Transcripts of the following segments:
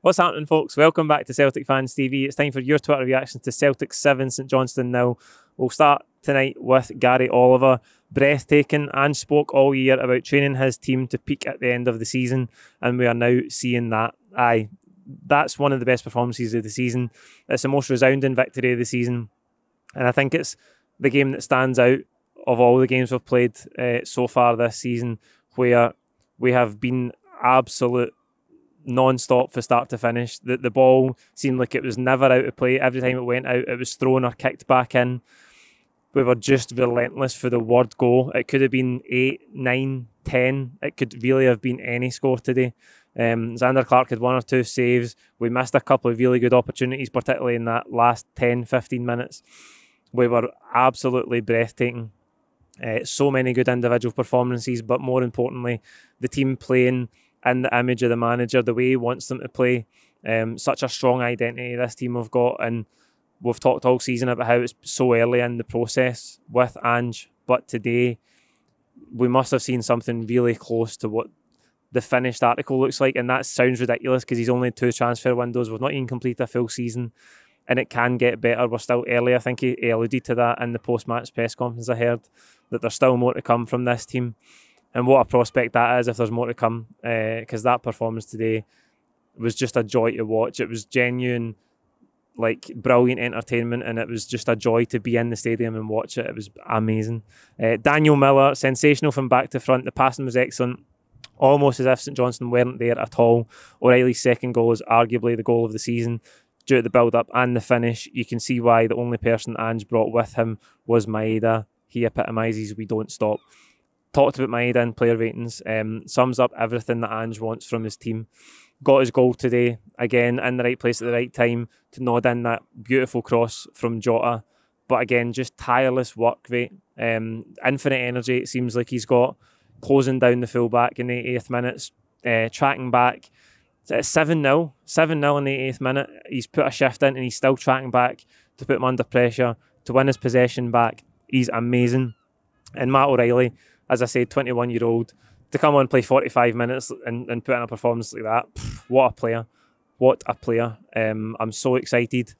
What's happening, folks? Welcome back to Celtic Fans TV. It's time for your Twitter reactions to Celtic 7, St Johnstone 0. We'll start tonight with Gary Oliver. Breathtaking, and spoke all year about training his team to peak at the end of the season, and we are now seeing that. That's one of the best performances of the season. It's the most resounding victory of the season, and I think it's the game that stands out of all the games we've played so far this season, where we have been absolute non-stop from start to finish. The ball seemed like it was never out of play. Every time it went out, it was thrown or kicked back in. We were just relentless for the word go. It could have been 8, 9, 10. It could really have been any score today. Xander Clark had 1 or 2 saves. We missed a couple of really good opportunities, particularly in that last 10, 15 minutes. We were absolutely breathtaking. So many good individual performances, but more importantly, the team playing in the image of the manager, the way he wants them to play. Such a strong identity this team have got, and we've talked all season about how it's so early in the process with Ange, but today we must have seen something really close to what the finished article looks like, and that sounds ridiculous because he's only 2 transfer windows. We've not even completed a full season, and it can get better. We're still early. I think he alluded to that in the post-match press conference I heard, that there's still more to come from this team. And what a prospect that is if there's more to come, because that performance today was just a joy to watch. It was genuine, like, brilliant entertainment, and it was just a joy to be in the stadium and watch it. It was amazing. Daniel Miller, sensational from back to front. The passing was excellent, almost as if St Johnstone weren't there at all. O'Reilly's second goal is arguably the goal of the season. Due to the build-up and the finish, you can see why the only person Ange brought with him was Maeda. He epitomises we don't stop. Talked about Maeda in player ratings. Sums up everything that Ange wants from his team. Got his goal today, again, in the right place at the right time to nod in that beautiful cross from Jota. But again, just tireless work rate. Infinite energy, it seems like he's got. Closing down the full-back in the 80th minutes. Tracking back. It's 7-0. 7-0 in the 80th minute. He's put a shift in and he's still tracking back to put him under pressure, to win his possession back. He's amazing. And Matt O'Reilly, as I said, 21-year-old, to come on and play 45 minutes and put in a performance like that, what a player. What a player. I'm so excited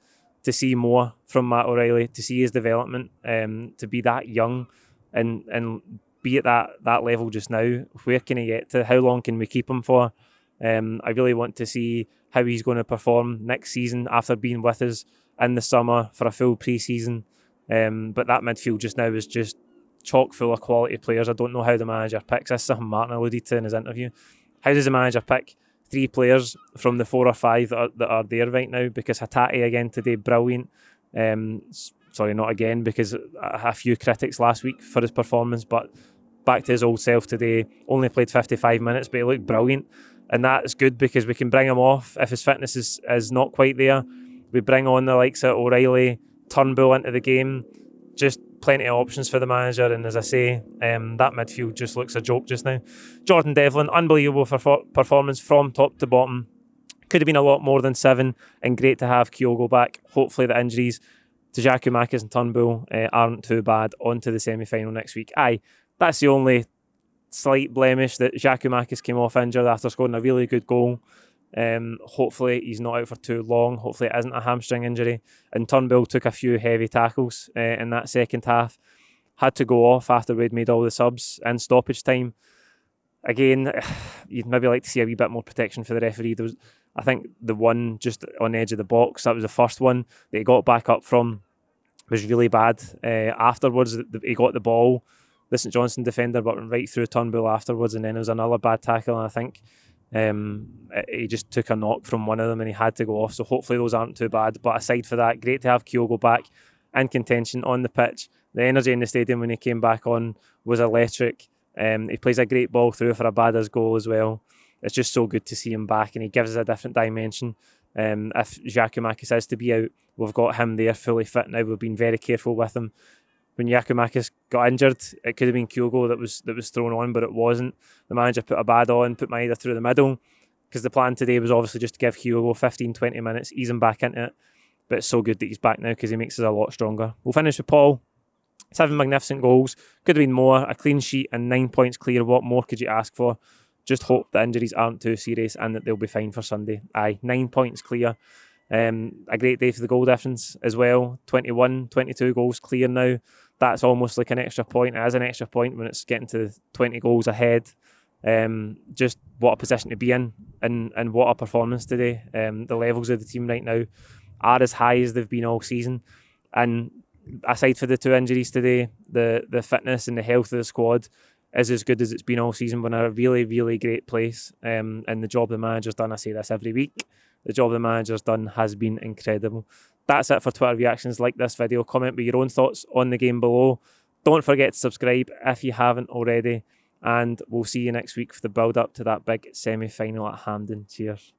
to see more from Matt O'Reilly, to see his development, to be that young and be at that level just now. Where can he get to? How long can we keep him for? I really want to see how he's going to perform next season after being with us in the summer for a full pre-season. But that midfield just now is just chock full of quality players. I don't know how the manager picks. This is something Martin alluded to in his interview. How does the manager pick 3 players from the 4 or 5 that are there right now? Because Hatate again today, brilliant. Sorry, not again, because a few critics last week for his performance, but back to his old self today. Only played 55 minutes, but he looked brilliant. And that's good because we can bring him off if his fitness is not quite there. We bring on the likes of O'Reilly, Turnbull into the game. Just plenty of options for the manager, and as I say, that midfield just looks a joke just now. Jordan Devlin, unbelievable performance from top to bottom. Could have been a lot more than 7, and great to have Kyogo back. Hopefully the injuries to Giakoumakis and Turnbull aren't too bad. On to the semi-final next week. That's the only slight blemish, that Giakoumakis came off injured after scoring a really good goal. Hopefully he's not out for too long. Hopefully it isn't a hamstring injury. And Turnbull took a few heavy tackles in that second half. Had to go off after we'd made all the subs in stoppage time. Again, you'd maybe like to see a wee bit more protection for the referee. There was, I think, the one just on the edge of the box, that was the first one that he got back up from, was really bad. Afterwards, he got the ball, the St Johnstone defender, but went right through Turnbull afterwards, and then there was another bad tackle, and I think he just took a knock from one of them and he had to go off. So hopefully those aren't too bad. But aside for that, great to have Kyogo back in contention on the pitch. The energy in the stadium when he came back on was electric. He plays a great ball through for Abada's goal as well. It's just so good to see him back, and he gives us a different dimension. If Giakoumakis is to be out, we've got him there fully fit now. We've been very careful with him. When Giakoumakis got injured, it could have been Kyogo that was thrown on, but it wasn't. The manager put Abada on, put Maeda through the middle, because the plan today was obviously just to give Kyogo 15-20 minutes, ease him back into it. But it's so good that he's back now because he makes us a lot stronger. We'll finish with Paul. 7 magnificent goals. Could have been more. A clean sheet and 9 points clear. What more could you ask for? just hope the injuries aren't too serious and that they'll be fine for Sunday. 9 points clear. A great day for the goal difference as well. 21, 22 goals clear now. That's almost like an extra point. It is an extra point when it's getting to 20 goals ahead. Just what a position to be in, and what a performance today. The levels of the team right now are as high as they've been all season. And aside for the 2 injuries today, the fitness and the health of the squad is as good as it's been all season. We're in a really, really great place. And the job the manager's done, I say this every week, the job the manager's done has been incredible. That's it for Twitter reactions. Like this video, comment with your own thoughts on the game below. Don't forget to subscribe if you haven't already. And we'll see you next week for the build-up to that big semi-final at Hampden. Cheers.